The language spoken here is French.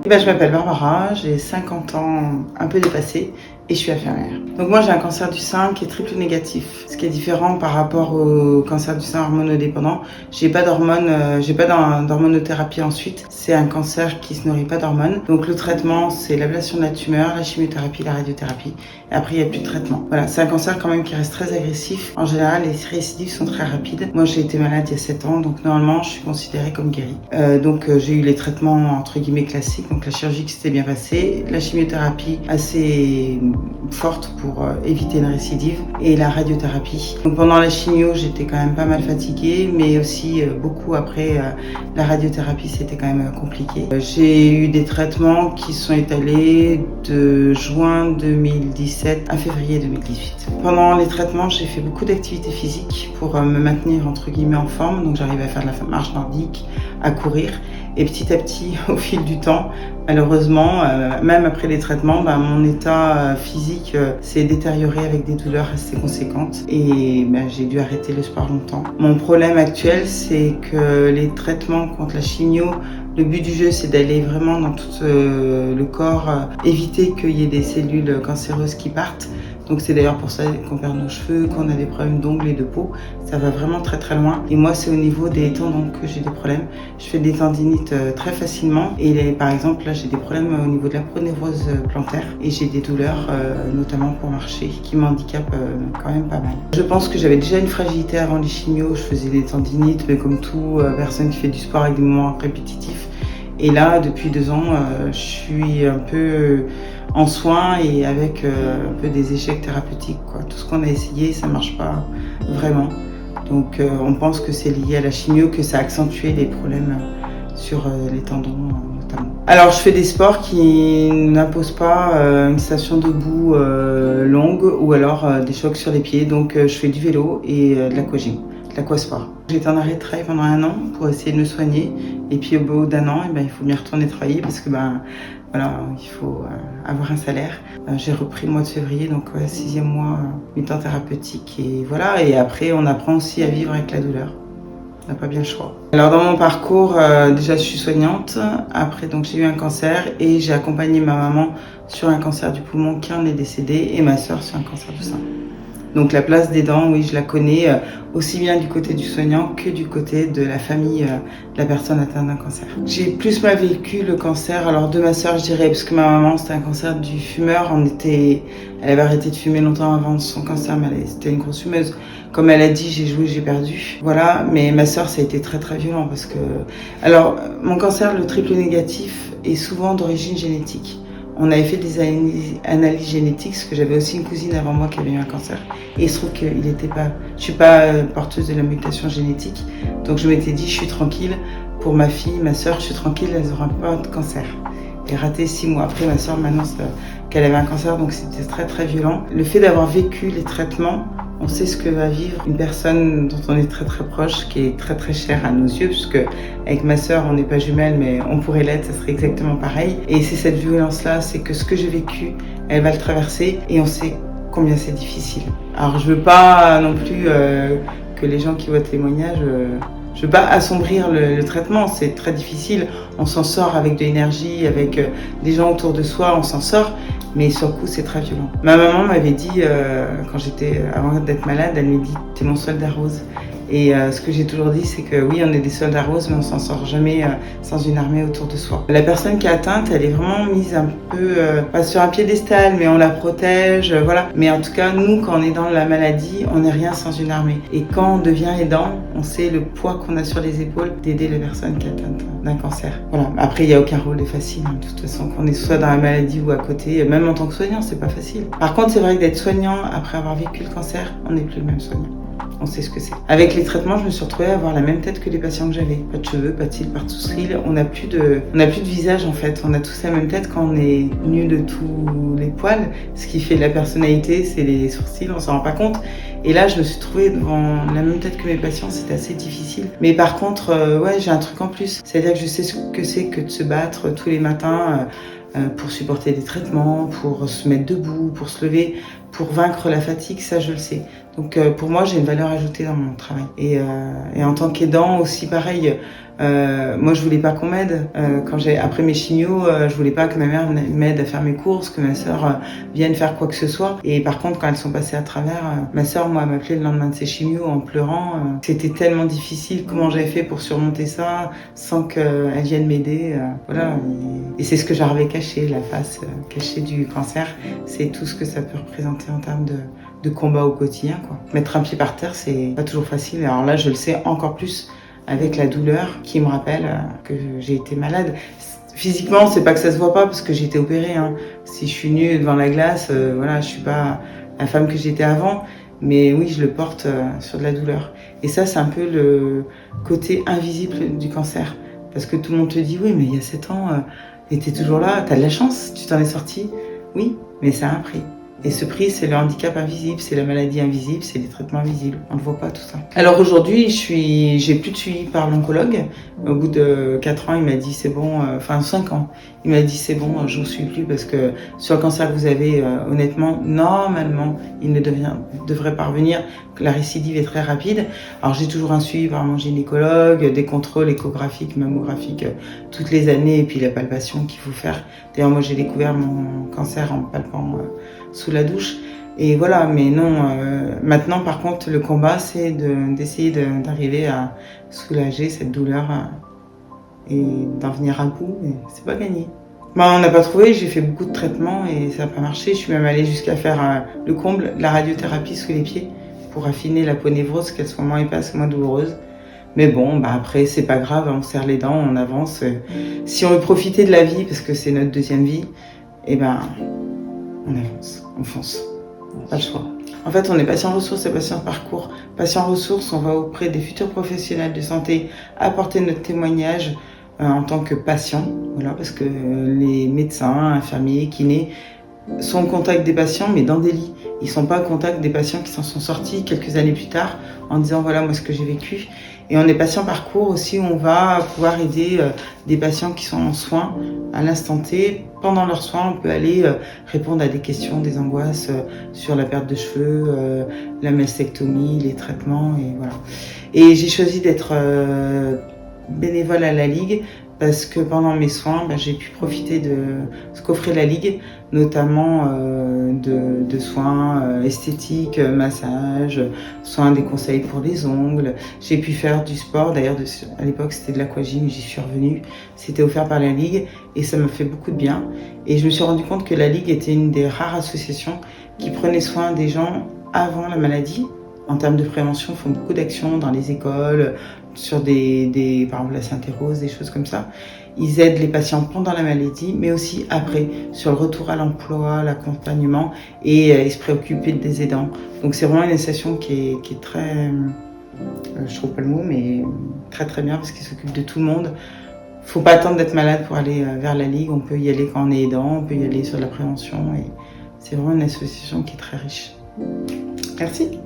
Je m'appelle Barbara, j'ai 50 ans, un peu dépassée, et je suis infirmière. Donc moi j'ai un cancer du sein qui est triple négatif, ce qui est différent par rapport au cancer du sein hormonodépendant. J'ai pas d'hormonothérapie ensuite, c'est un cancer qui se nourrit pas d'hormones. Donc le traitement c'est l'ablation de la tumeur, la chimiothérapie, la radiothérapie, et après il n'y a plus de traitement. Voilà, c'est un cancer quand même qui reste très agressif. En général les récidives sont très rapides. Moi j'ai été malade il y a 7 ans, donc normalement je suis considérée comme guérie. J'ai eu les traitements entre guillemets classiques, donc la chirurgie qui s'était bien passée, la chimiothérapie assez forte pour éviter une récidive et la radiothérapie. Donc pendant la chimio, j'étais quand même pas mal fatiguée, mais aussi beaucoup après la radiothérapie, c'était quand même compliqué. J'ai eu des traitements qui sont étalés de juin 2017 à février 2018. Pendant les traitements, j'ai fait beaucoup d'activités physiques pour me maintenir entre guillemets en forme. Donc j'arrivais à faire de la marche nordique, à courir. Et petit à petit, au fil du temps, malheureusement, même après les traitements, mon état physique s'est détérioré avec des douleurs assez conséquentes et j'ai dû arrêter le sport longtemps. Mon problème actuel, c'est que les traitements contre la chimio, le but du jeu, c'est d'aller vraiment dans tout le corps, éviter qu'il y ait des cellules cancéreuses qui partent. Donc c'est d'ailleurs pour ça qu'on perd nos cheveux, qu'on a des problèmes d'ongles et de peau. Ça va vraiment très très loin. Et moi, c'est au niveau des tendons que j'ai des problèmes. Je fais des tendinites très facilement. Et par exemple, là, j'ai des problèmes au niveau de la pronévrose plantaire. Et j'ai des douleurs, notamment pour marcher, qui m'handicapent quand même pas mal. Je pense que j'avais déjà une fragilité avant les chimios. Je faisais des tendinites, mais comme toute personne qui fait du sport avec des mouvements répétitifs. Et là, depuis 2 ans, je suis un peu en soins et avec un peu des échecs thérapeutiques, quoi. Tout ce qu'on a essayé, ça marche pas vraiment. Donc on pense que c'est lié à la chimio, que ça a accentué les problèmes sur les tendons notamment. Alors je fais des sports qui n'imposent pas une station debout longue ou alors des chocs sur les pieds. Donc je fais du vélo et de l'aquagym, de l'aquasport. J'étais en arrêt de travail pendant 1 an pour essayer de me soigner. Et puis au bout d'1 an, il faut bien retourner travailler parce que il faut avoir un salaire. J'ai repris le mois de février, donc 6e mois, mi-temps thérapeutique. Et voilà, et après on apprend aussi à vivre avec la douleur. On n'a pas bien le choix. Alors dans mon parcours, déjà je suis soignante. Après donc j'ai eu un cancer et j'ai accompagné ma maman sur un cancer du poumon qui en est décédée et ma sœur sur un cancer du sein. Donc la place des dents, oui, je la connais aussi bien du côté du soignant que du côté de la famille de la personne atteinte d'un cancer. J'ai plus mal vécu le cancer, alors de ma sœur je dirais, parce que ma maman c'était un cancer du fumeur, elle avait arrêté de fumer longtemps avant son cancer, mais c'était une grosse fumeuse. Comme elle a dit, j'ai joué, j'ai perdu. Voilà, mais ma sœur ça a été très très violent parce que... Alors mon cancer, le triple négatif, est souvent d'origine génétique. On avait fait des analyses génétiques, parce que j'avais aussi une cousine avant moi qui avait eu un cancer. Et il se trouve que je suis pas porteuse de la mutation génétique. Donc je m'étais dit, je suis tranquille. Pour ma fille, ma sœur, je suis tranquille, elles n'auront pas de cancer. Et raté 6 mois après, ma sœur m'annonce qu'elle avait un cancer, donc c'était très très violent. Le fait d'avoir vécu les traitements, on sait ce que va vivre une personne dont on est très très proche, qui est très très chère à nos yeux, puisque avec ma sœur, on n'est pas jumelles, mais on pourrait l'être, ça serait exactement pareil. Et c'est cette violence-là, c'est que ce que j'ai vécu, elle va le traverser, et on sait combien c'est difficile. Alors je veux pas non plus que les gens qui voient le témoignage... Je veux pas assombrir le traitement, c'est très difficile. On s'en sort avec de l'énergie, avec des gens autour de soi, on s'en sort. Mais sur le coup, c'est très violent. Ma maman m'avait dit, avant d'être malade, elle m'a dit « t'es mon soldat rose ». Et ce que j'ai toujours dit, c'est que oui, on est des soldats roses, mais on s'en sort jamais sans une armée autour de soi. La personne qui est atteinte, elle est vraiment mise un peu, pas sur un piédestal, mais on la protège, voilà. Mais en tout cas, nous, quand on est dans la maladie, on n'est rien sans une armée. Et quand on devient aidant, on sait le poids qu'on a sur les épaules d'aider la personne qui est atteinte d'un cancer. Voilà. Après, il n'y a aucun rôle facile, de toute façon, qu'on est soit dans la maladie ou à côté. Même en tant que soignant, c'est pas facile. Par contre, c'est vrai que d'être soignant après avoir vécu le cancer, on n'est plus le même soignant. On sait ce que c'est. Avec les traitements, je me suis retrouvée à avoir la même tête que les patients que j'avais. Pas de cheveux, pas de cils, pas de sourcils. On n'a plus de visage en fait. On a tous la même tête quand on est nu de tous les poils. Ce qui fait la personnalité, c'est les sourcils, on s'en rend pas compte. Et là, je me suis trouvée devant la même tête que mes patients, c'était assez difficile. Mais par contre, j'ai un truc en plus. C'est-à-dire que je sais ce que c'est que de se battre tous les matins pour supporter des traitements, pour se mettre debout, pour se lever. pour vaincre la fatigue, ça je le sais. Donc pour moi, j'ai une valeur ajoutée dans mon travail. Et en tant qu'aidant aussi, pareil. Moi, je voulais pas qu'on m'aide. Après mes chimios, je voulais pas que ma mère m'aide à faire mes courses, que ma sœur vienne faire quoi que ce soit. Et par contre, quand elles sont passées à travers, ma sœur, moi, m'appelait le lendemain de ses chimios en pleurant. C'était tellement difficile. Comment j'avais fait pour surmonter ça sans qu'elle vienne m'aider. Voilà. Et c'est ce que j'arrivais caché, la face cachée du cancer. C'est tout ce que ça peut représenter en termes de combat au quotidien, quoi. Mettre un pied par terre, c'est pas toujours facile. Alors là, je le sais encore plus avec la douleur qui me rappelle que j'ai été malade. Physiquement, c'est pas que ça se voit pas parce que j'ai été opérée. Hein. Si je suis nue devant la glace, voilà, je suis pas la femme que j'étais avant. Mais oui, je le porte sur de la douleur. Et ça, c'est un peu le côté invisible du cancer. Parce que tout le monde te dit, oui, mais il y a 7 ans, t'es toujours là, t'as de la chance, tu t'en es sortie. Oui, mais ça a un prix. Et ce prix, c'est le handicap invisible, c'est la maladie invisible, c'est les traitements invisibles. On ne voit pas tout ça. Alors aujourd'hui, j'ai plus de suivi par l'oncologue. Au bout de 4 ans, il m'a dit c'est bon, 5 ans. Il m'a dit c'est bon, je vous suis plus parce que sur le cancer que vous avez, honnêtement, normalement, il ne devrait pas revenir. La récidive est très rapide. Alors j'ai toujours un suivi par mon gynécologue, des contrôles échographiques, mammographiques toutes les années et puis la palpation qu'il faut faire. D'ailleurs, moi j'ai découvert mon cancer en palpant sous la douche. Et voilà, mais non, maintenant par contre le combat c'est d'essayer d'arriver à soulager cette douleur et d'en venir à bout, mais c'est pas gagné. On n'a pas trouvé, j'ai fait beaucoup de traitements et ça n'a pas marché. Je suis même allée jusqu'à faire le comble, la radiothérapie sous les pieds pour affiner la peau névrose, qu'elle soit moins épaisse, moins douloureuse. Mais bon, après c'est pas grave, on serre les dents, on avance. Si on veut profiter de la vie, parce que c'est notre deuxième vie, on avance, on fonce. Pas le choix. En fait, on est patient ressources et patient parcours. Patient ressources, on va auprès des futurs professionnels de santé apporter notre témoignage en tant que patient. Voilà, parce que les médecins, infirmiers, kinés sont en contact des patients, mais dans des lits. Ils ne sont pas en contact des patients qui s'en sont sortis quelques années plus tard en disant voilà moi ce que j'ai vécu. Et on est patient parcours aussi où on va pouvoir aider des patients qui sont en soins à l'instant T. Pendant leurs soins, on peut aller répondre à des questions, des angoisses sur la perte de cheveux, la mastectomie, les traitements et voilà. Et j'ai choisi d'être bénévole à la Ligue parce que pendant mes soins, j'ai pu profiter de ce qu'offrait la Ligue, notamment de soins esthétiques, massages, soins des conseils pour les ongles. J'ai pu faire du sport, d'ailleurs à l'époque c'était de l'aquagym, j'y suis revenue. C'était offert par la Ligue et ça m'a fait beaucoup de bien. Et je me suis rendu compte que la Ligue était une des rares associations qui prenait soin des gens avant la maladie. En termes de prévention, font beaucoup d'actions dans les écoles, sur par exemple la Sainte-Rose, des choses comme ça. Ils aident les patients pendant la maladie, mais aussi après, sur le retour à l'emploi, l'accompagnement, et ils se préoccupent des aidants. Donc c'est vraiment une association qui est très, je trouve pas le mot, mais très très bien, parce qu'ils s'occupent de tout le monde. Faut pas attendre d'être malade pour aller vers la Ligue, on peut y aller quand on est aidant, on peut y aller sur la prévention, et c'est vraiment une association qui est très riche. Merci.